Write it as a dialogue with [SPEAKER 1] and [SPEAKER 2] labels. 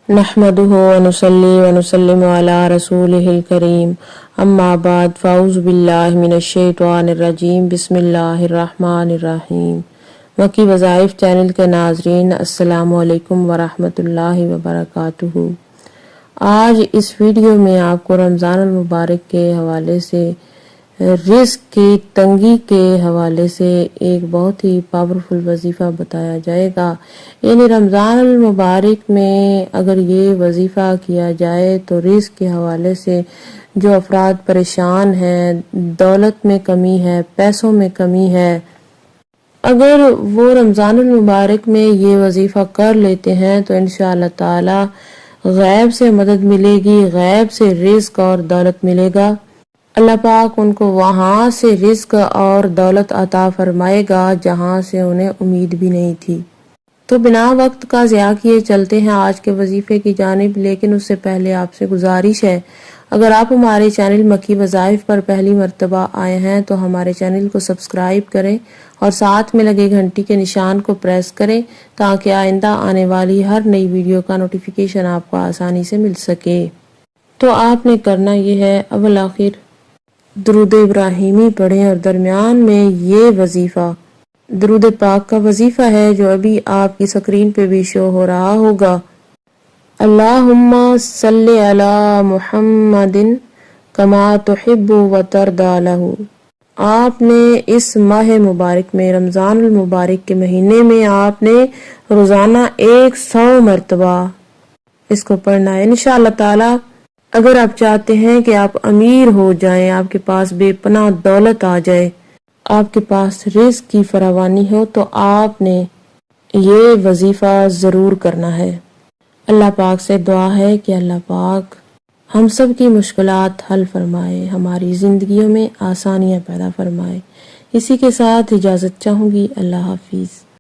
[SPEAKER 1] نحمده ونصلي ونسلم على رسوله الكريم اما بعد فاعوذ باللہ من الشیطان الرجیم بسم اللہ الرحمن الرحیم۔ مکی وظائف چینل کے ناظرین السلام علیکم ورحمۃ اللہ وبرکاتہ۔ آج اس ویڈیو میں آپ کو رمضان المبارک کے حوالے سے رزق کی تنگی کے حوالے سے ایک بہت ہی پاورفل وظیفہ بتایا جائے گا۔ یعنی رمضان المبارک میں اگر یہ وظیفہ کیا جائے تو رزق کے حوالے سے جو افراد پریشان ہیں، دولت میں کمی ہے، پیسوں میں کمی ہے، اگر وہ رمضان المبارک میں یہ وظیفہ کر لیتے ہیں تو انشاءاللہ تعالی غیب سے مدد ملے گی، غیب سے رزق اور دولت ملے گا۔ اللہ پاک ان کو وہاں سے رزق اور دولت عطا فرمائے گا جہاں سے انہیں امید بھی نہیں تھی۔ تو بنا وقت کا ضیاع کیے چلتے ہیں آج کے وظیفے کی جانب، لیکن اس سے پہلے آپ سے گزارش ہے، اگر آپ ہمارے چینل مکی وظائف پر پہلی مرتبہ آئے ہیں تو ہمارے چینل کو سبسکرائب کریں اور ساتھ میں لگے گھنٹی کے نشان کو پریس کریں تاکہ آئندہ آنے والی ہر نئی ویڈیو کا نوٹیفیکیشن آپ کو آسانی سے مل سکے۔ تو آپ نے کرنا یہ ہے، اول آخر درود ابراہیمی پڑھیں اور درمیان میں یہ وظیفہ درود پاک کا وظیفہ ہے جو ابھی آپ کی سکرین پہ بھی شو ہو رہا ہوگا۔ اللہم صلی علی محمد کما تحب و ترضی لہ۔ آپ نے اس ماہ مبارک میں، رمضان المبارک کے مہینے میں، آپ نے روزانہ 100 مرتبہ اس کو پڑھنا ہے انشاءاللہ تعالی۔ اگر آپ چاہتے ہیں کہ آپ امیر ہو جائیں، آپ کے پاس بے پناہ دولت آ جائے، آپ کے پاس رزق کی فراوانی ہو، تو آپ نے یہ وظیفہ ضرور کرنا ہے۔ اللہ پاک سے دعا ہے کہ اللہ پاک ہم سب کی مشکلات حل فرمائے، ہماری زندگیوں میں آسانیاں پیدا فرمائے۔ اسی کے ساتھ اجازت چاہوں گی، اللہ حافظ۔